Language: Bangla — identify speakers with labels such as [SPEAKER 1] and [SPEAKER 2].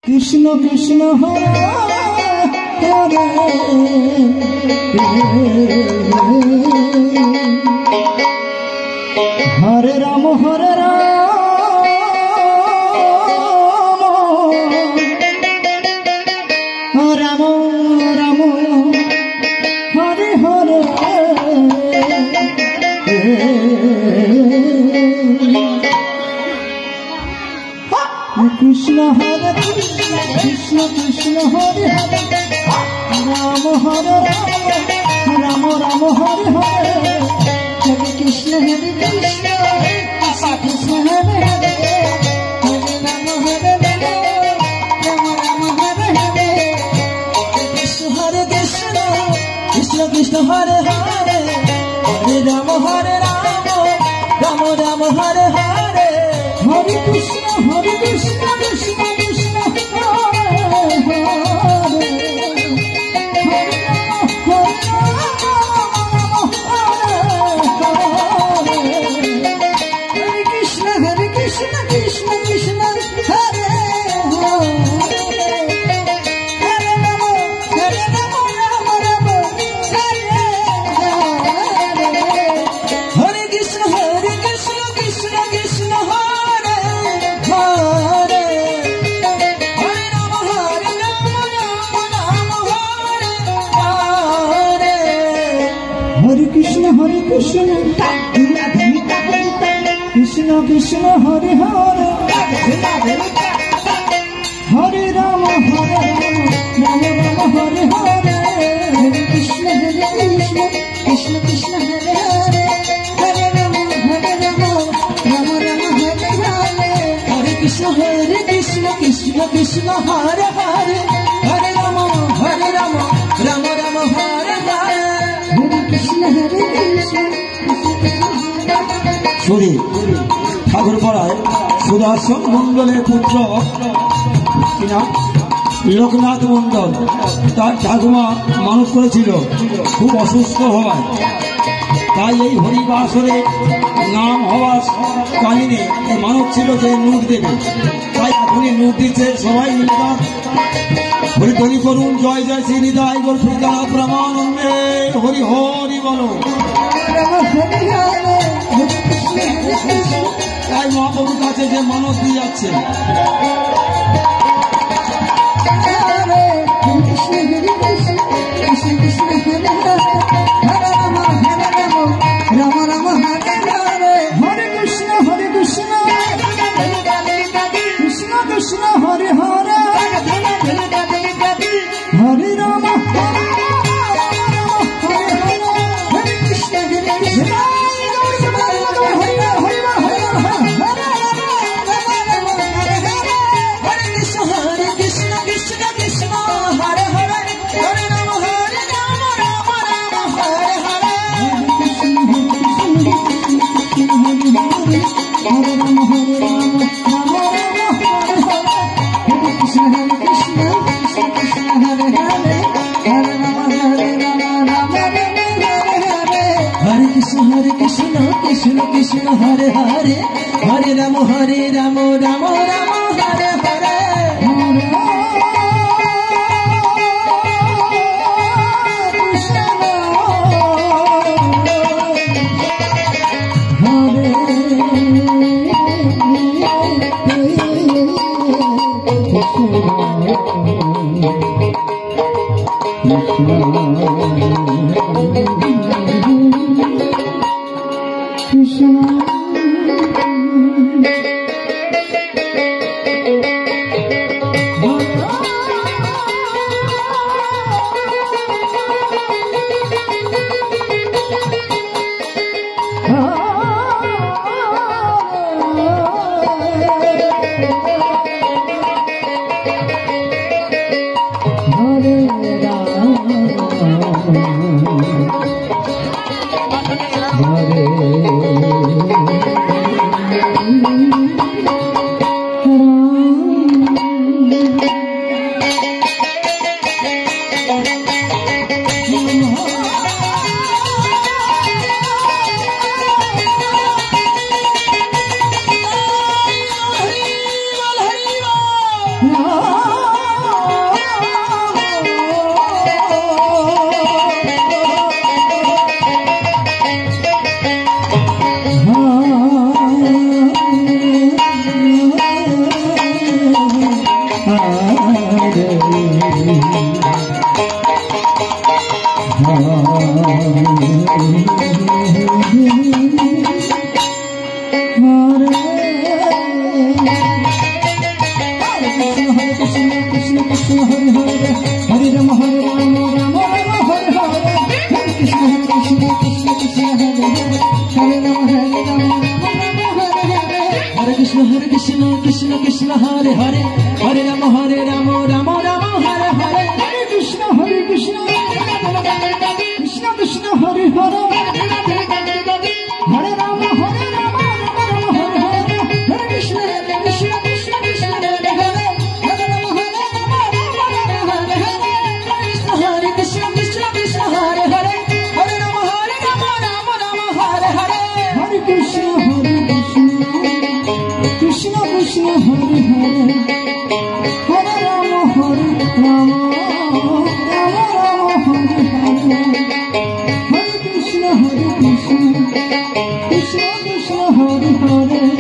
[SPEAKER 1] কৃষ্ণ কৃষ্ণ হরে হরে হরে রাম হরে রাম রাম রাম হরে হরে কৃষ্ণ হরে কৃষ্ণ কৃষ্ণ কৃষ্ণ হরে হরে রাম হরে রাম রাম রাম হরে হরে হরে কৃষ্ণ হরে কৃষ্ণ কৃষ্ণ হরে হরে হরে রাম হরে রাম রাম হরে হরে কৃষ্ণ হরে কৃষ্ণ কৃষ্ণ কৃষ্ণ হরে হরে হরে রাম রাম রাম হরে হরে হরে কৃষ্ণ কৃষ্ণ কৃষ্ণ হরে হরে হরে কৃষ্ণ কৃষ্ণ কৃষ্ণ হরে হরে রাম রাম রাম হরে হরে কৃষ্ণ কৃষ্ণ কৃষ্ণ হরে হরে হরে রাম রাম হরে হরে হরে কৃষ্ণ কৃষ্ণ কৃষ্ণ হরে হরে হরে রাম রাম রাম হরে হরে হরে কৃষ্ণ কৃষ্ণ কৃষ্ণ হরে হরে হরে রাম রাম রাম হরে হরে হরে কৃষ্ণ কৃষ্ণ কৃষ্ণ হরে হরে হরে রাম রাম রাম হরে হরে হরে কৃষ্ণ কৃষ্ণ
[SPEAKER 2] সুরী ঠাকুরপাড়ায় সুদর্শন মন্ডলের পুত্র কিনা লোকনাথ মন্ডল তার ঠাকুমা মানুষ করেছিল খুব অসুস্থ হওয়ায়, তাই এই হরিবাসরে নাম হওয়ার কাহিনী মানুষ ছিল যে নুট দেবে, তাই এখনই নুট দিচ্ছে। সবাই মিলে তার হরিধ্বনি করুন, জয় জয় শ্রী নিতাই গৌর প্রীতানাথ প্রেমানন্দে হরি হরি বলো। তাই মহাপ্রভুর কাছে যে মানত দিয়ে যাচ্ছে
[SPEAKER 1] হরে কৃষ্ণ কৃষ্ণ কৃষ্ণ হরে হরে হরে রাম হরে Krishna Krishna Krishna Hare Hare Hare Ram Ram Ram Hare Hare Krishna Krishna Hare Hare Hare Rama Rama Rama Hare Hare Hare Krishna Krishna Krishna Hare Hare Hare Rama Hare Krishna Krishna Krishna Hare Hare Hare Rama Hare Hare Krishna Krishna Hare Hare Hare Rama Hare Hare Hare Krishna Krishna Krishna Hare Hare Hare Rama Hare Rama Rama Hare Hare Hare Krishna Krishna Krishna Hare Hare